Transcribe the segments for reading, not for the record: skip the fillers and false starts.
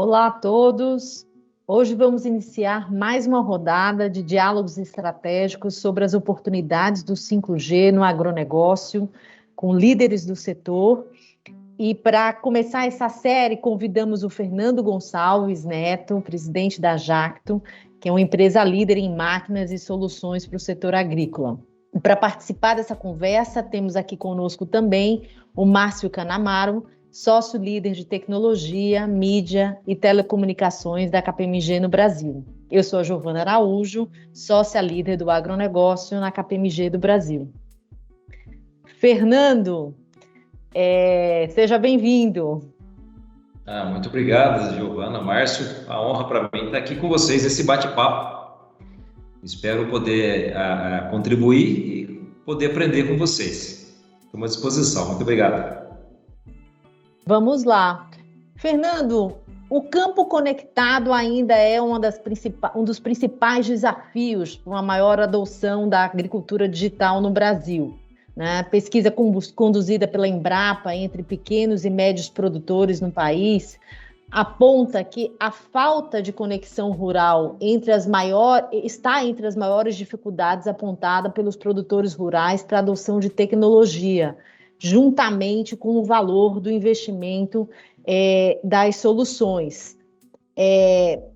Olá a todos. Hoje vamos iniciar mais uma rodada de diálogos estratégicos sobre as oportunidades do 5G no agronegócio, com líderes do setor. E para começar essa série, convidamos o Fernando Gonçalves Neto, presidente da Jacto, que é uma empresa líder em máquinas e soluções para o setor agrícola. Para participar dessa conversa, temos aqui conosco também o Márcio Canamaro, sócio líder de tecnologia, mídia e telecomunicações da KPMG no Brasil. Eu sou a Giovana Araújo, sócia líder do agronegócio na KPMG do Brasil. Fernando, seja bem-vindo. Muito obrigado, Giovana, Márcio. A honra para mim estar aqui com vocês nesse bate-papo. Espero poder contribuir e poder aprender com vocês. Estou à disposição. Muito obrigado. Vamos lá. Fernando, o campo conectado ainda é um dos principais desafios para uma maior adoção da agricultura digital no Brasil. Né? Pesquisa conduzida pela Embrapa entre pequenos e médios produtores no país aponta que a falta de conexão rural está entre as maiores dificuldades apontadas pelos produtores rurais para a adoção de tecnologia, juntamente com o valor do investimento das soluções.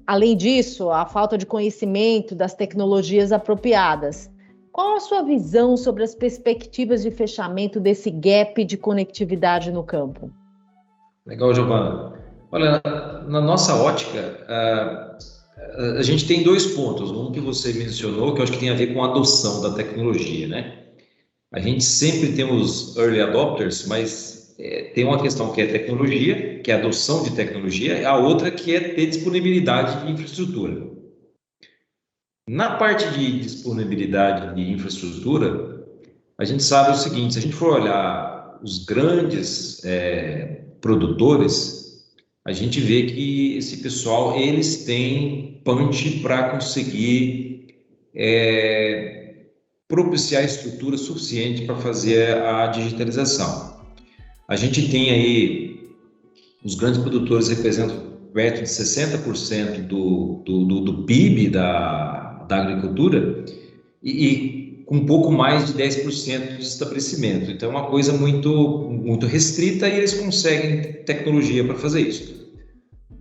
Além disso, a falta de conhecimento das tecnologias apropriadas. Qual a sua visão sobre as perspectivas de fechamento desse gap de conectividade no campo? Legal, Giovana. Olha, na nossa ótica, a gente tem dois pontos. Um que você mencionou, que eu acho que tem a ver com a adoção da tecnologia, né? A gente sempre tem os early adopters, mas tem uma questão que é tecnologia, que é a adoção de tecnologia, e a outra que é ter disponibilidade de infraestrutura. Na parte de disponibilidade de infraestrutura, a gente sabe o seguinte: se a gente for olhar os grandes produtores, a gente vê que esse pessoal, eles têm punch para conseguir propiciar estrutura suficiente para fazer a digitalização. A gente tem aí, os grandes produtores representam perto de 60% do PIB da agricultura e com um pouco mais de 10% de estabelecimento. Então é uma coisa muito, muito restrita e eles conseguem tecnologia para fazer isso.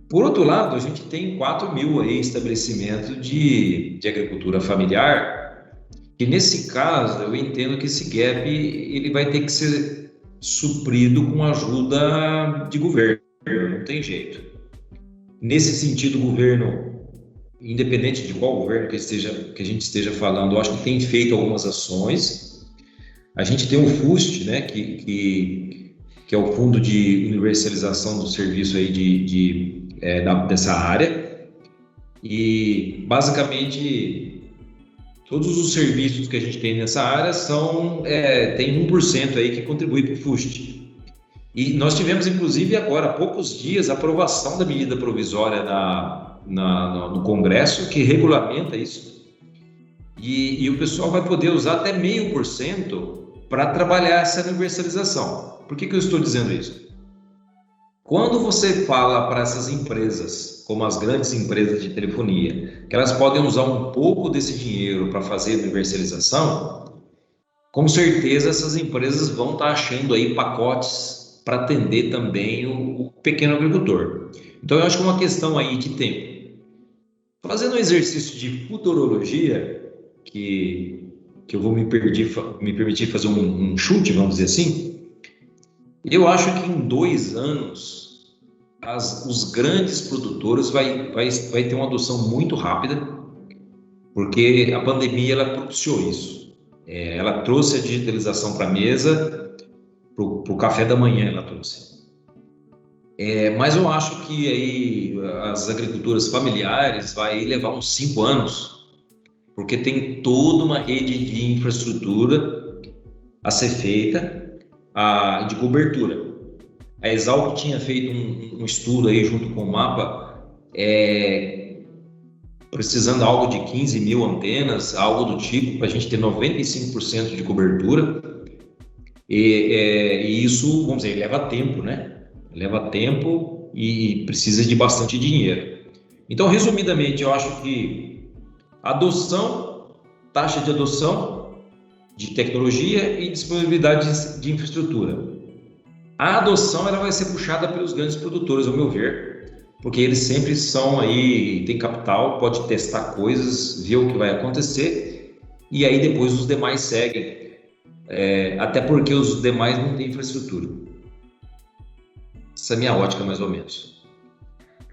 Por outro lado, a gente tem 4.000 aí estabelecimentos de agricultura familiar, e nesse caso, eu entendo que esse gap ele vai ter que ser suprido com ajuda de governo, não tem jeito. Nesse sentido, o governo, independente de qual governo que a gente esteja falando, eu acho que tem feito algumas ações. A gente tem o FUST, né, que é o Fundo de Universalização do Serviço aí dessa área, e basicamente todos os serviços que a gente tem nessa área tem 1% aí que contribui para o FUST. E nós tivemos, inclusive, agora, há poucos dias, a aprovação da medida provisória no Congresso, que regulamenta isso. E o pessoal vai poder usar até 0,5% para trabalhar essa universalização. Por que eu estou dizendo isso? Quando você fala para essas empresas, como as grandes empresas de telefonia, que elas podem usar um pouco desse dinheiro para fazer a universalização, com certeza essas empresas vão estar achando aí pacotes para atender também o pequeno agricultor. Então eu acho que é uma questão aí de tempo. Fazendo um exercício de futurologia, que eu vou me permitir fazer um chute, vamos dizer assim, eu acho que em 2 anos os grandes produtores vai ter uma adoção muito rápida, porque a pandemia ela propiciou isso. Ela trouxe a digitalização para a mesa, para o café da manhã ela trouxe. Mas eu acho que aí as agriculturas familiares vai levar uns 5 anos, porque tem toda uma rede de infraestrutura a ser feita, de cobertura. A Exalc tinha feito um estudo aí junto com o MAPA, precisando algo de 15.000 antenas, algo do tipo, para a gente ter 95% de cobertura. E isso, vamos dizer, leva tempo, né? Leva tempo e precisa de bastante dinheiro. Então, resumidamente, eu acho que taxa de adoção de tecnologia e disponibilidade de infraestrutura. A adoção ela vai ser puxada pelos grandes produtores, ao meu ver, porque eles sempre são aí, tem capital, pode testar coisas, ver o que vai acontecer, e aí depois os demais seguem, até porque os demais não têm infraestrutura. Essa é a minha ótica, mais ou menos.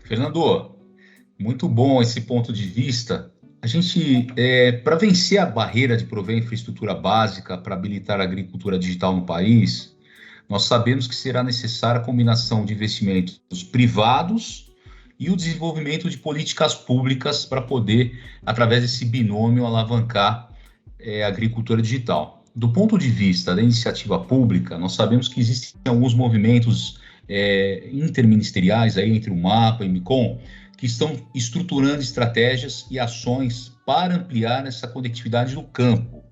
Fernando, muito bom esse ponto de vista. A gente, para vencer a barreira de prover infraestrutura básica para habilitar a agricultura digital no país, nós sabemos que será necessária a combinação de investimentos privados e o desenvolvimento de políticas públicas para poder, através desse binômio, alavancar a agricultura digital. Do ponto de vista da iniciativa pública, nós sabemos que existem alguns movimentos interministeriais aí entre o MAPA e o MICOM, que estão estruturando estratégias e ações para ampliar essa conectividade do campo.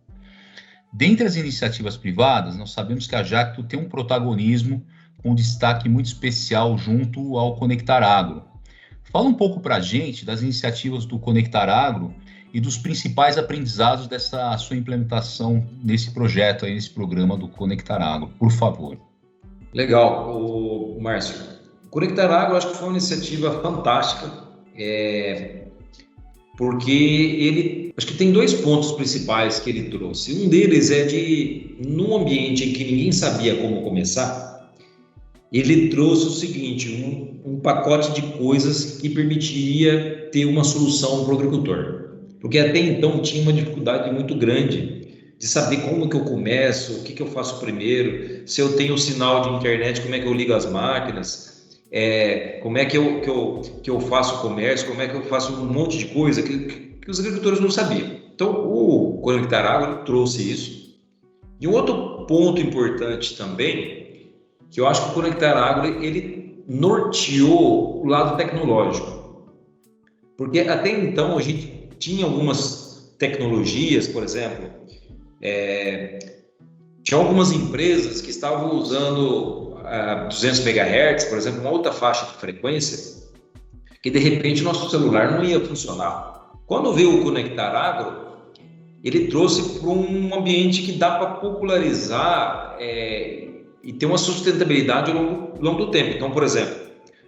Dentre as iniciativas privadas, nós sabemos que a Jacto tem um protagonismo com destaque muito especial junto ao Conectar Agro. Fala um pouco para a gente das iniciativas do Conectar Agro e dos principais aprendizados dessa sua implementação nesse projeto, aí, nesse programa do Conectar Agro, por favor. Legal, Márcio. O Conectar Agro, acho que foi uma iniciativa fantástica, porque acho que tem 2 pontos principais que ele trouxe. Um deles é num ambiente em que ninguém sabia como começar, ele trouxe o seguinte, um pacote de coisas que permitiria ter uma solução para o agricultor. Porque até então tinha uma dificuldade muito grande de saber como que eu começo, o que eu faço primeiro, se eu tenho sinal de internet, como é que eu ligo as máquinas, como é que eu faço comércio, como é que eu faço um monte de coisa que os agricultores não sabiam. Então, o Conectar Agro trouxe isso. E um outro ponto importante também, que eu acho que o Conectar Agro, ele norteou o lado tecnológico. Porque até então a gente tinha algumas tecnologias, por exemplo, tinha algumas empresas que estavam usando 200 MHz, por exemplo, uma outra faixa de frequência, que de repente nosso celular não ia funcionar. Quando veio o Conectar Agro, ele trouxe para um ambiente que dá para popularizar e ter uma sustentabilidade ao longo do tempo. Então, por exemplo,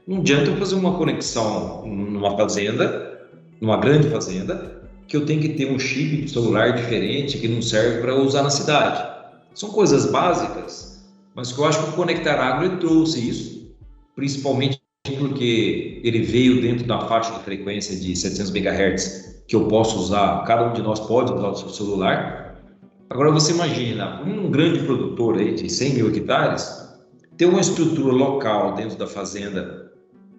não adianta eu fazer uma conexão numa fazenda, numa grande fazenda, que eu tenho que ter um chip de celular diferente que não serve para usar na cidade. São coisas básicas, mas que eu acho que o Conectar Agro ele trouxe isso, principalmente porque ele veio dentro da faixa de frequência de 700 MHz que eu posso usar, cada um de nós pode usar o seu celular. Agora você imagina, um grande produtor aí de 100 mil hectares, ter uma estrutura local dentro da fazenda,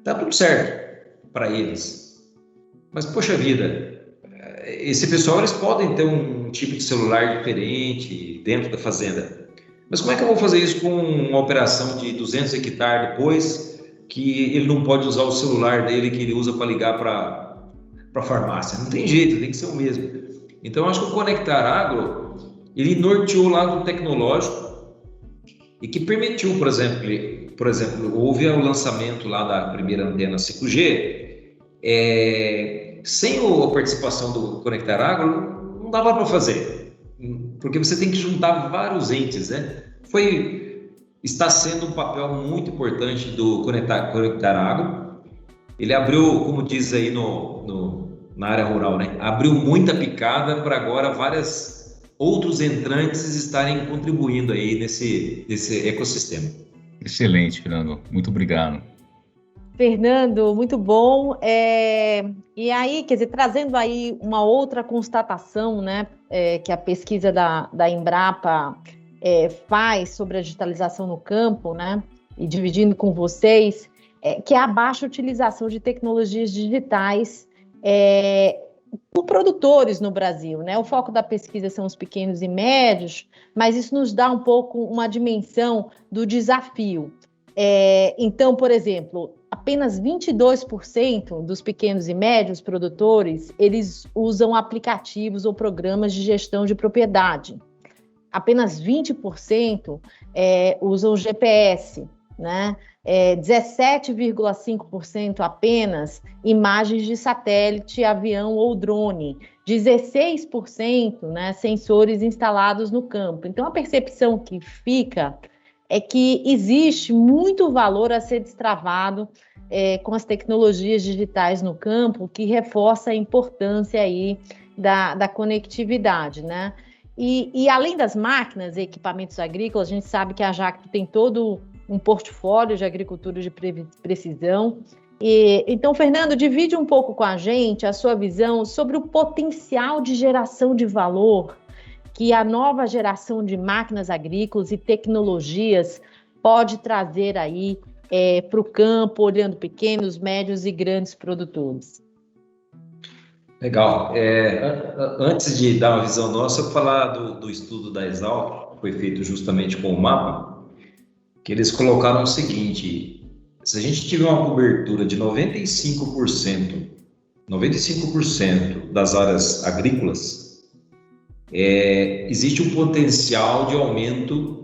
tá tudo certo para eles. Mas, poxa vida, esse pessoal eles podem ter um tipo de celular diferente dentro da fazenda. Mas como é que eu vou fazer isso com uma operação de 200 hectares depois, que ele não pode usar o celular dele que ele usa para ligar para a farmácia? Não tem jeito, tem que ser o mesmo. Então, eu acho que o Conectar Agro, ele norteou o lado tecnológico e que permitiu, por exemplo, houve o lançamento lá da primeira antena 5G, sem a participação do Conectar Agro, não dava para fazer, porque você tem que juntar vários entes, né? Está sendo um papel muito importante do Conectar Agro. Ele abriu, como diz aí na área rural, né? Abriu muita picada para agora vários outros entrantes estarem contribuindo aí nesse ecossistema. Excelente, Fernando. Muito obrigado. Fernando, muito bom. E aí, quer dizer, trazendo aí uma outra constatação, né, que a pesquisa da Embrapa faz sobre a digitalização no campo, né, e dividindo com vocês, que é a baixa utilização de tecnologias digitais por produtores no Brasil, né? O foco da pesquisa são os pequenos e médios, mas isso nos dá um pouco uma dimensão do desafio. Então, por exemplo, apenas 22% dos pequenos e médios produtores, eles usam aplicativos ou programas de gestão de propriedade. Apenas 20% usam GPS, né? 17,5% apenas imagens de satélite, avião ou drone, 16%, né, sensores instalados no campo. Então, a percepção que fica é que existe muito valor a ser destravado com as tecnologias digitais no campo, que reforça a importância aí da conectividade, né? E além das máquinas e equipamentos agrícolas, a gente sabe que a Jacto tem todo um portfólio de agricultura de precisão. Então, Fernando, divide um pouco com a gente a sua visão sobre o potencial de geração de valor que a nova geração de máquinas agrícolas e tecnologias pode trazer aí para o campo, olhando pequenos, médios e grandes produtores. Legal. Antes de dar uma visão nossa, eu vou falar do estudo da Exalc, que foi feito justamente com o mapa, que eles colocaram o seguinte: se a gente tiver uma cobertura de 95% das áreas agrícolas, existe um potencial de aumento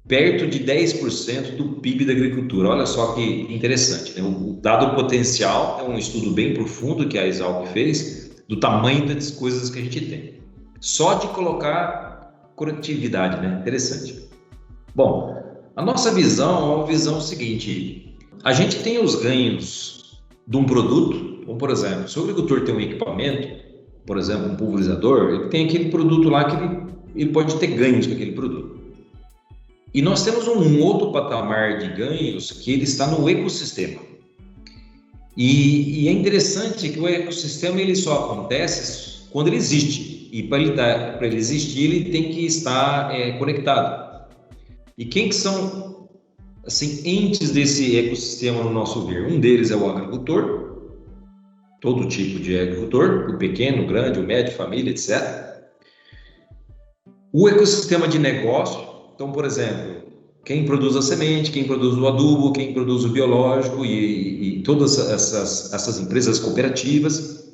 perto de 10% do PIB da agricultura. Olha só que interessante, né? O dado potencial é um estudo bem profundo que a Exalc fez, do tamanho das coisas que a gente tem. Só de colocar conectividade, né? Interessante. Bom, a nossa visão é uma visão seguinte: a gente tem os ganhos de um produto, como por exemplo, se o agricultor tem um equipamento, por exemplo, um pulverizador, ele tem aquele produto lá que ele pode ter ganhos com aquele produto. E nós temos um outro patamar de ganhos que ele está no ecossistema. E é interessante que o ecossistema ele só acontece quando ele existe. E para ele existir, ele tem que estar conectado. E quem que são assim, entes desse ecossistema no nosso ver? Um deles é o agricultor, todo tipo de agricultor, o pequeno, o grande, o médio, família, etc. O ecossistema de negócio, então, por exemplo, quem produz a semente, quem produz o adubo, quem produz o biológico e todas essas empresas cooperativas.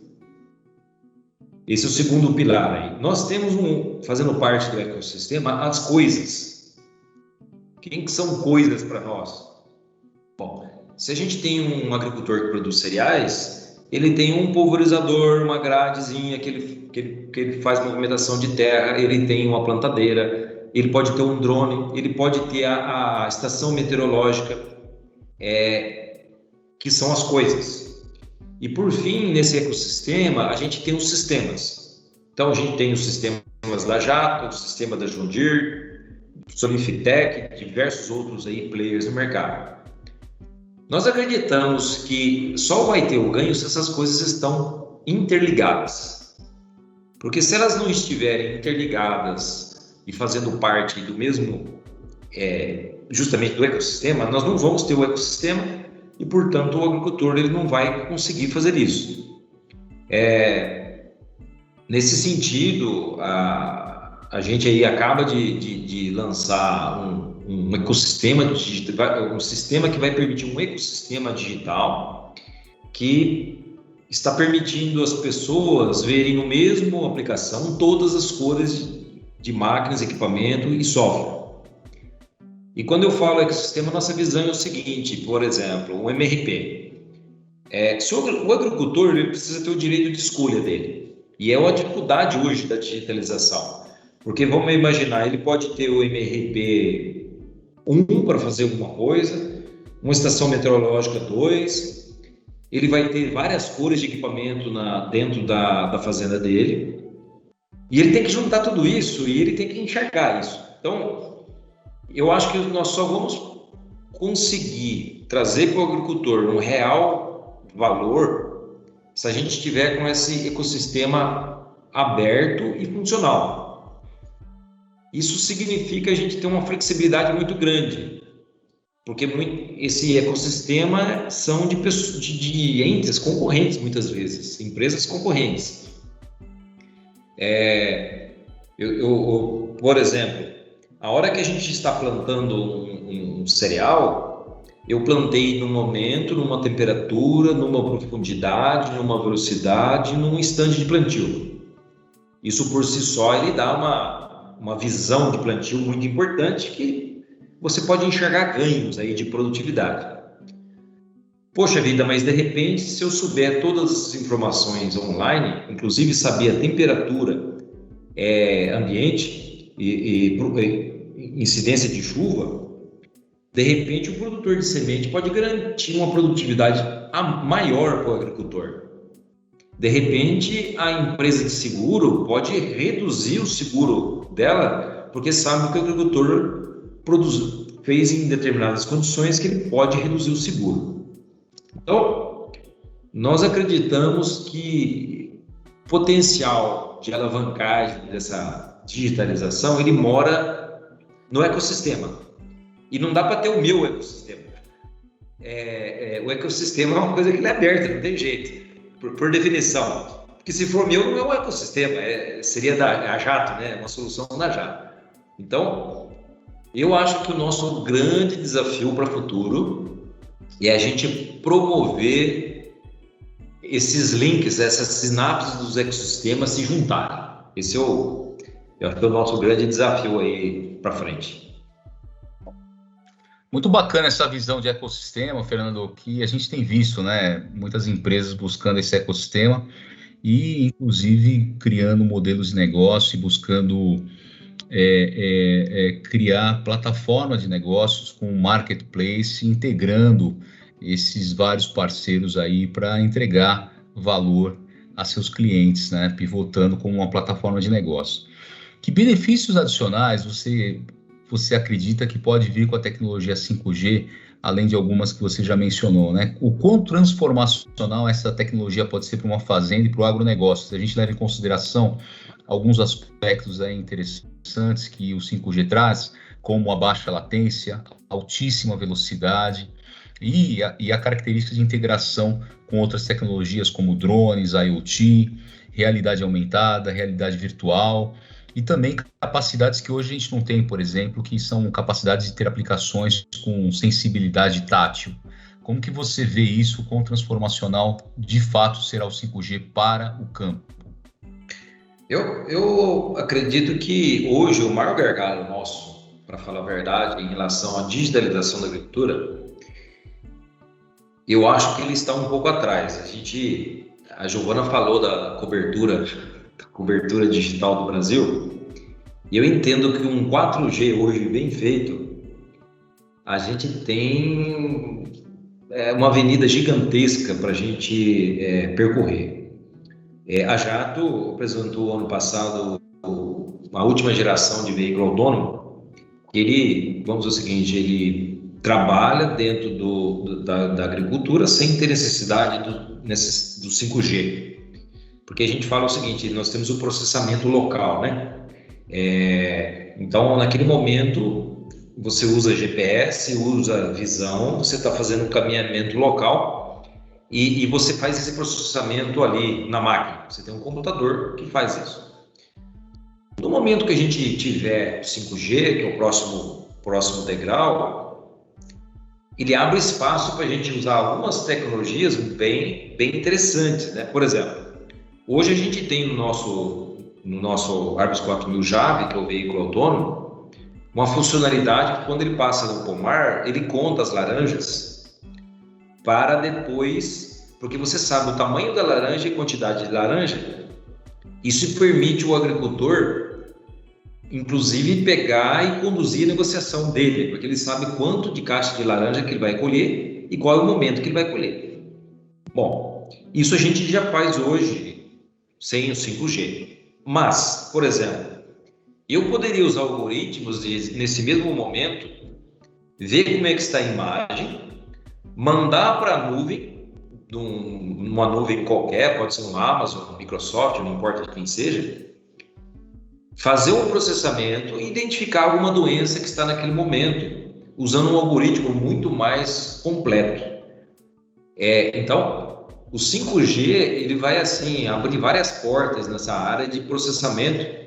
Esse é o segundo pilar aí. Nós temos, fazendo parte do ecossistema, as coisas. Quem que são coisas para nós? Bom, se a gente tem um agricultor que produz cereais, ele tem um pulverizador, uma gradezinha que ele faz movimentação de terra, ele tem uma plantadeira, ele pode ter um drone, ele pode ter a estação meteorológica, que são as coisas. E por fim, nesse ecossistema, a gente tem os sistemas. Então, a gente tem os sistemas da Jacto, o sistema da John Deere, Solifitec, diversos outros aí players no mercado. Nós acreditamos que só vai ter o ganho se essas coisas estão interligadas. Porque se elas não estiverem interligadas e fazendo parte do mesmo, justamente do ecossistema, nós não vamos ter o ecossistema e, portanto, o agricultor ele não vai conseguir fazer isso. Nesse sentido, a gente aí acaba de lançar um ecossistema digital, um sistema que vai permitir um ecossistema digital que está permitindo as pessoas verem no mesmo aplicação todas as cores de máquinas, equipamento e software. E quando eu falo ecossistema, nossa visão é o seguinte: por exemplo, um MRP. Se o agricultor ele precisa ter o direito de escolha dele. E é uma dificuldade hoje da digitalização. Porque vamos imaginar, ele pode ter o MRP 1 para fazer alguma coisa, uma estação meteorológica 2, ele vai ter várias cores de equipamento dentro da fazenda dele. E ele tem que juntar tudo isso e ele tem que enxergar isso. Então, eu acho que nós só vamos conseguir trazer para o agricultor um real valor se a gente estiver com esse ecossistema aberto e funcional. Isso significa a gente ter uma flexibilidade muito grande, porque esse ecossistema são de entes concorrentes, muitas vezes, empresas concorrentes. Por exemplo, a hora que a gente está plantando um cereal, eu plantei num momento, numa temperatura, numa profundidade, numa velocidade, num instante de plantio. Isso por si só ele dá uma visão de plantio muito importante que você pode enxergar ganhos aí de produtividade. Poxa vida, mas de repente, se eu souber todas as informações online, inclusive saber a temperatura ambiente e incidência de chuva, de repente o produtor de semente pode garantir uma produtividade maior para o agricultor. De repente, a empresa de seguro pode reduzir o seguro dela, porque sabe que o agricultor fez em determinadas condições que ele pode reduzir o seguro. Então, nós acreditamos que o potencial de alavancagem dessa digitalização, ele mora no ecossistema. E não dá para ter o meu ecossistema. O ecossistema é uma coisa que ele é aberta, não tem jeito, por definição. Porque se for meu, não é um ecossistema, seria da Jato, né? Uma solução da Jato. Então, eu acho que o nosso grande desafio para o futuro é a gente promover esses links, essas sinapses dos ecossistemas se juntarem. Esse eu acho que é o nosso grande desafio aí para frente. Muito bacana essa visão de ecossistema, Fernando, que a gente tem visto, né? Muitas empresas buscando esse ecossistema e, inclusive, criando modelos de negócio e buscando criar plataforma de negócios com marketplace, integrando esses vários parceiros aí para entregar valor a seus clientes, né? Pivotando como uma plataforma de negócio. Que benefícios adicionais você acredita que pode vir com a tecnologia 5G, além de algumas que você já mencionou, né? O quão transformacional essa tecnologia pode ser para uma fazenda e para o agronegócio? Se a gente leva em consideração alguns aspectos aí interessantes que o 5G traz, como a baixa latência, altíssima velocidade e a característica de integração com outras tecnologias como drones, IoT, realidade aumentada, realidade virtual, e também capacidades que hoje a gente não tem, por exemplo, que são capacidades de ter aplicações com sensibilidade tátil. Como que você vê isso, quão transformacional de fato será o 5G para o campo? Eu acredito que hoje o maior gargalo nosso, para falar a verdade, em relação à digitalização da agricultura, eu acho que ele está um pouco atrás. A Giovana falou da cobertura digital do Brasil, e eu entendo que um 4G hoje bem feito, a gente tem uma avenida gigantesca para a gente percorrer. A Jato apresentou ano passado uma última geração de veículo autônomo. Ele, vamos dizer o seguinte, ele trabalha dentro da agricultura sem ter necessidade do 5G. Porque a gente fala o seguinte, nós temos o processamento local, né? Então, naquele momento, você usa GPS, usa visão, você está fazendo um caminhamento local e você faz esse processamento ali na máquina. Você tem um computador que faz isso. No momento que a gente tiver 5G, que é o próximo degrau, ele abre espaço para a gente usar algumas tecnologias bem interessantes, né? Por exemplo, hoje a gente tem no nosso Argos 4000 Jave, que é o veículo autônomo, uma funcionalidade que quando ele passa no pomar, ele conta as laranjas para depois, porque você sabe o tamanho da laranja e quantidade de laranja, isso permite o agricultor, inclusive, pegar e conduzir a negociação dele, porque ele sabe quanto de caixa de laranja que ele vai colher e qual é o momento que ele vai colher. Bom, isso a gente já faz hoje sem o 5G. Mas, por exemplo, eu poderia usar algoritmos nesse mesmo momento, ver como é que está a imagem, mandar para a nuvem, numa nuvem qualquer, pode ser um Amazon, um Microsoft, não importa quem seja, fazer um processamento e identificar alguma doença que está naquele momento, usando um algoritmo muito mais completo. Então, o 5G ele vai assim abrir várias portas nessa área de processamento.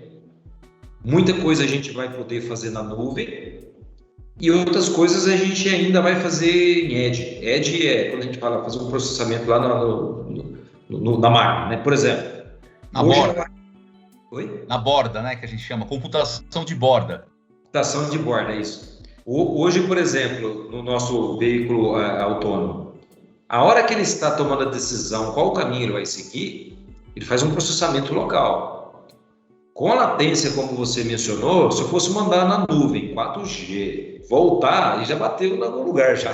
Muita coisa a gente vai poder fazer na nuvem e outras coisas a gente ainda vai fazer em edge. Edge é quando a gente fala fazer um processamento lá na máquina, né? Por exemplo, na borda. Oi? Na borda, né? Que a gente chama computação de borda. Computação de borda, é isso. Hoje, por exemplo, no nosso veículo autônomo, a hora que ele está tomando a decisão qual caminho ele vai seguir, ele faz um processamento local. Com a latência, como você mencionou, se eu fosse mandar na nuvem 4G, voltar, ele já bateu em algum lugar já.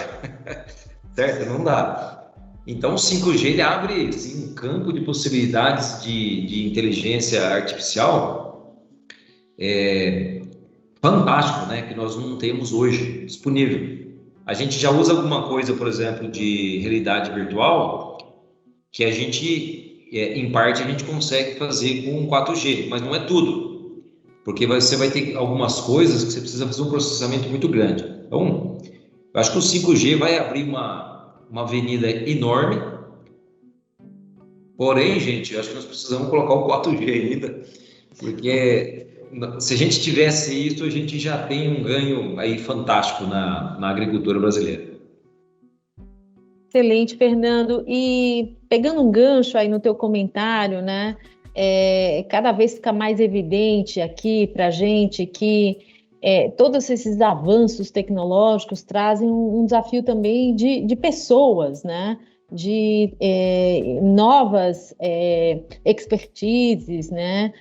Certo? Não dá. Então, o 5G ele abre assim, um campo de possibilidades de inteligência artificial fantástico, né? Que nós não temos hoje disponível. A gente já usa alguma coisa, por exemplo, de realidade virtual, que a gente, em parte, a gente consegue fazer com 4G, mas não é tudo. Porque você vai ter algumas coisas que você precisa fazer um processamento muito grande. Então, eu acho que o 5G vai abrir uma avenida enorme. Porém, gente, eu acho que nós precisamos colocar o 4G ainda, porque se a gente tivesse isso, a gente já tem um ganho aí fantástico na agricultura brasileira. Excelente, Fernando. E pegando um gancho aí no teu comentário, né? Cada vez fica mais evidente aqui para a gente que todos esses avanços tecnológicos trazem um desafio também de pessoas, né? De novas expertises, né?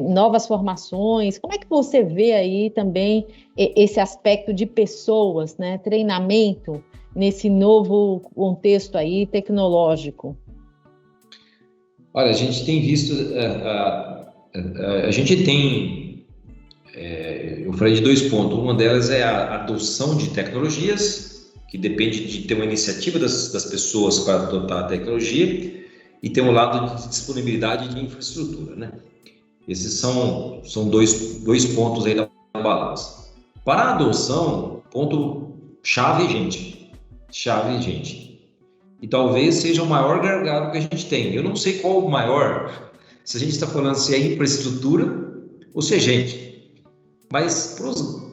Novas formações. Como é que você vê aí também esse aspecto de pessoas, né? Treinamento nesse novo contexto aí tecnológico? Olha, a gente tem visto, a gente tem, eu falei de 2 pontos. Uma delas é a adoção de tecnologias, que depende de ter uma iniciativa das pessoas para adotar a tecnologia, e tem um lado de disponibilidade de infraestrutura, né? Esses são dois pontos aí da balança. Para a adoção, ponto chave, gente. E talvez seja o maior gargalo que a gente tem. Eu não sei qual o maior, se a gente está falando se é infraestrutura ou se é gente. Mas para os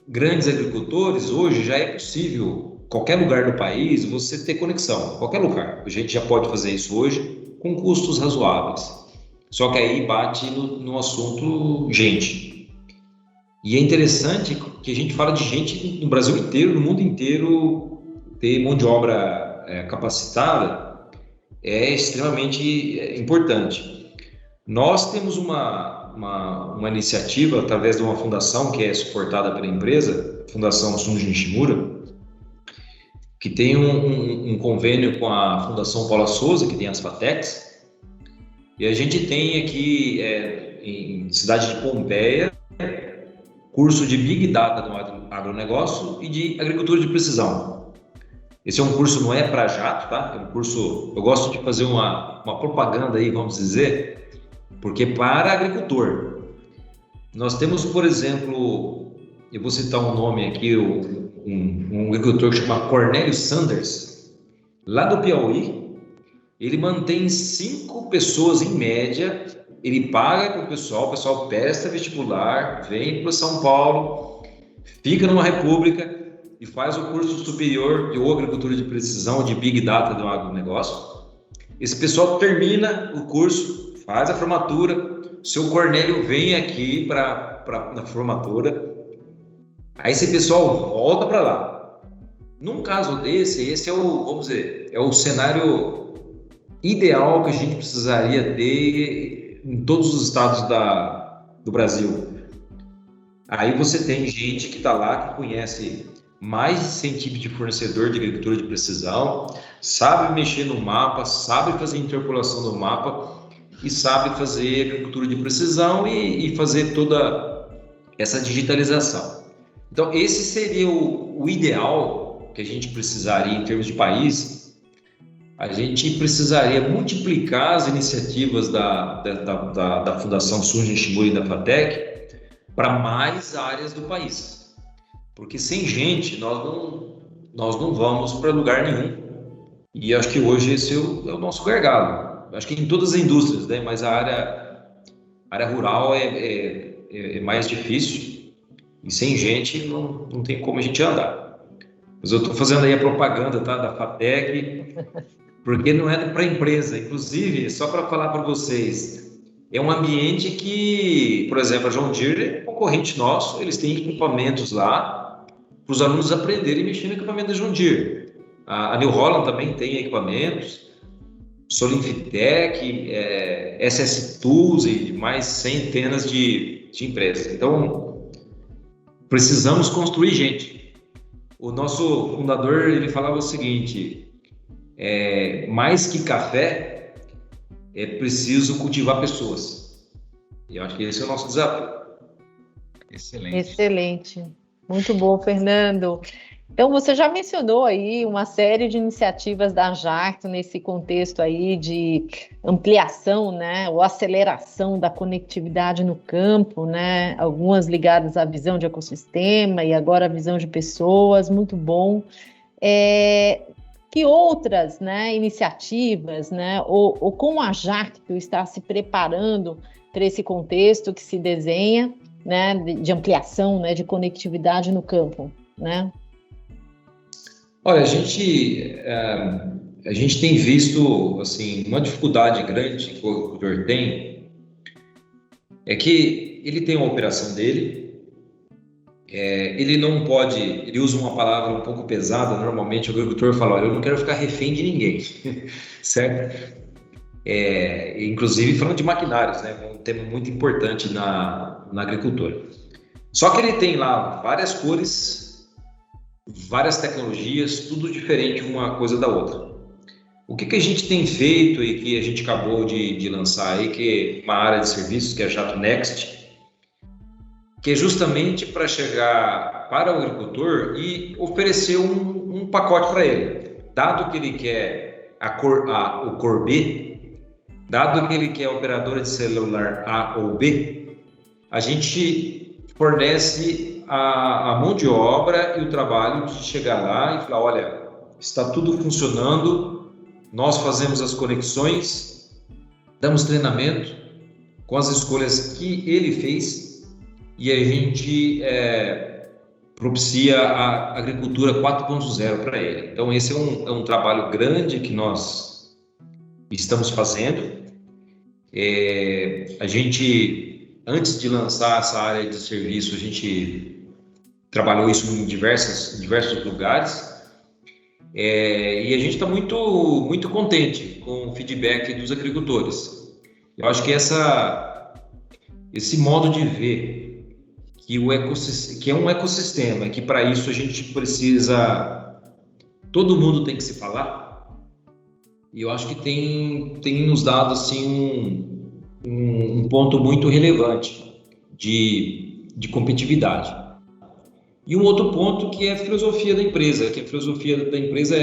grandes agricultores, hoje já é possível, qualquer lugar do país, você ter conexão. Qualquer lugar. A gente já pode fazer isso hoje com custos razoáveis. Só que aí bate no assunto gente. E é interessante que a gente fala de gente no Brasil inteiro, no mundo inteiro. Ter mão de obra capacitada é extremamente importante. Nós temos uma iniciativa através de uma fundação que é suportada pela empresa, Fundação Sunji Nishimura, que tem um convênio com a Fundação Paula Souza, que tem as FATECs, e a gente tem aqui em cidade de Pompeia curso de Big Data do agronegócio e de agricultura de precisão. Esse é um curso, não é para jato, tá? É um curso, eu gosto de fazer uma propaganda aí, vamos dizer, porque para agricultor. Nós temos, por exemplo, eu vou citar um nome aqui, um agricultor que chama Cornélio Sanders, lá do Piauí. Ele mantém 5 pessoas em média, ele paga com o pessoal presta vestibular, vem para São Paulo, fica numa república e faz o curso superior de agricultura de precisão, de Big Data do agronegócio. Esse pessoal termina o curso, faz a formatura, seu Cornélio vem aqui na formatura, aí esse pessoal volta para lá. Num caso desse, esse é vamos dizer, é o cenário ideal que a gente precisaria ter em todos os estados do Brasil. Aí você tem gente que está lá, que conhece mais de 100 tipos de fornecedor de agricultura de precisão, sabe mexer no mapa, sabe fazer interpolação do mapa e sabe fazer agricultura de precisão e fazer toda essa digitalização. Então, esse seria o ideal que a gente precisaria em termos de país. A gente precisaria multiplicar as iniciativas da Fundação Sunji Nishimura e da FATEC para mais áreas do país. Porque sem gente, nós não vamos para lugar nenhum. E acho que hoje esse é o nosso gargalo. Acho que em todas as indústrias, né? Mas a área rural é mais difícil. E sem gente não tem como a gente andar. Mas eu estou fazendo aí a propaganda, tá, da FATEC, porque não é para a empresa. Inclusive, só para falar para vocês, é um ambiente que, por exemplo, a John Deere é concorrente nosso, eles têm equipamentos lá, para os alunos aprenderem a mexer no equipamento da John Deere. A New Holland também tem equipamentos, Solinfitec, SS Tools e mais centenas de empresas. Então, precisamos construir gente. O nosso fundador, ele falava o seguinte, mais que café, é preciso cultivar pessoas. E eu acho que esse é o nosso desafio. Excelente. Excelente. Muito bom, Fernando. Então, você já mencionou aí uma série de iniciativas da Jacto nesse contexto aí de ampliação, né, ou aceleração da conectividade no campo, né, algumas ligadas à visão de ecossistema e agora a visão de pessoas, muito bom. Que outras, né, iniciativas, né, ou como a Jacto está se preparando para esse contexto que se desenha, né, de ampliação, né, de conectividade no campo, né? Olha, a gente tem visto assim, uma dificuldade grande que o agricultor tem, é que ele tem uma operação dele, ele não pode, ele usa uma palavra um pouco pesada, normalmente o agricultor fala, olha, eu não quero ficar refém de ninguém, certo? Inclusive falando de maquinários, né, um tema muito importante na agricultura. Só que ele tem lá várias cores, várias tecnologias, tudo diferente uma coisa da outra. O que a gente tem feito e que a gente acabou de lançar aí, que é uma área de serviços, que é a Jacto Next, que é justamente para chegar para o agricultor e oferecer um pacote para ele. Dado que ele quer o cor B, dado que ele quer a operadora de celular A ou B, a gente fornece a mão de obra e o trabalho de chegar lá e falar, olha, está tudo funcionando, nós fazemos as conexões, damos treinamento com as escolhas que ele fez e a gente propicia a agricultura 4.0 para ele. Então esse é um trabalho grande que nós estamos fazendo. A gente, antes de lançar essa área de serviço, a gente trabalhou isso em diversos lugares, e a gente está muito, muito contente com o feedback dos agricultores. Eu acho que esse modo de ver que é um ecossistema, que para isso a gente precisa, todo mundo tem que se falar, e eu acho que tem nos dado assim, um ponto muito relevante de competitividade. E um outro ponto que é a filosofia da empresa, que a filosofia da empresa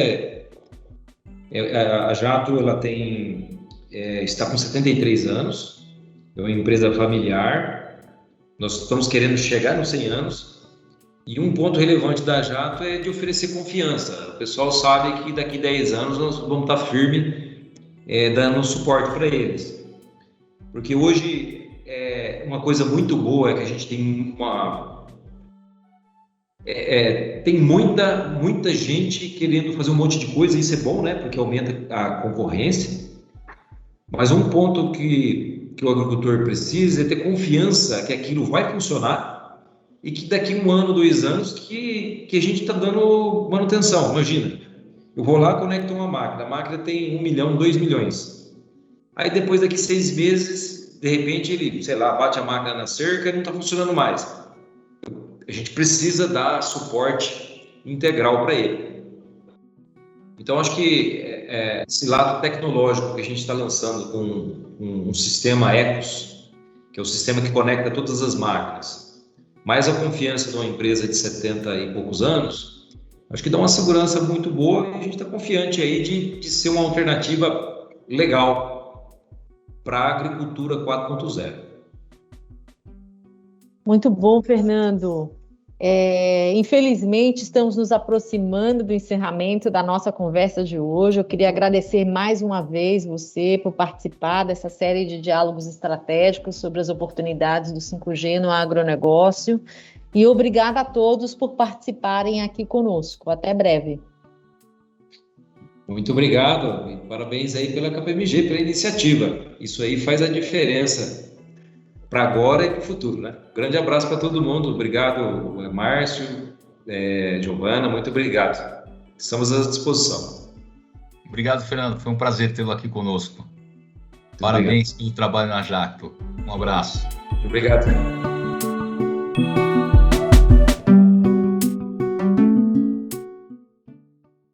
a Jacto, ela está com 73 anos, é uma empresa familiar, nós estamos querendo chegar nos 100 anos, e um ponto relevante da Jacto é de oferecer confiança. O pessoal sabe que daqui a 10 anos nós vamos estar firmes, dando suporte para eles. Porque hoje, uma coisa muito boa é que a gente tem tem muita gente querendo fazer um monte de coisa, e isso é bom, né? Porque aumenta a concorrência. Mas um ponto que o agricultor precisa é ter confiança que aquilo vai funcionar e que daqui 1 ano, 2 anos, que a gente está dando manutenção. Imagina, eu vou lá, conecto uma máquina, a máquina tem 1 milhão, 2 milhões. Aí depois, daqui 6 meses, de repente ele, sei lá, bate a máquina na cerca e não está funcionando mais. A gente precisa dar suporte integral para ele. Então, acho que esse lado tecnológico que a gente está lançando com um sistema Ecos, que é o sistema que conecta todas as máquinas, mais a confiança de uma empresa de 70 e poucos anos, acho que dá uma segurança muito boa, e a gente está confiante aí de ser uma alternativa legal para a agricultura 4.0. Muito bom, Fernando. Infelizmente, estamos nos aproximando do encerramento da nossa conversa de hoje. Eu queria agradecer mais uma vez você por participar dessa série de diálogos estratégicos sobre as oportunidades do 5G no agronegócio. E obrigada a todos por participarem aqui conosco. Até breve. Muito obrigado e parabéns aí pela KPMG, pela iniciativa. Isso aí faz a diferença para agora e para o futuro, né? Grande abraço para todo mundo. Obrigado, Márcio, Giovana, muito obrigado. Estamos à disposição. Obrigado, Fernando. Foi um prazer tê-lo aqui conosco. Muito Parabéns obrigado. pelo trabalho na Jacto. Um abraço. Obrigado.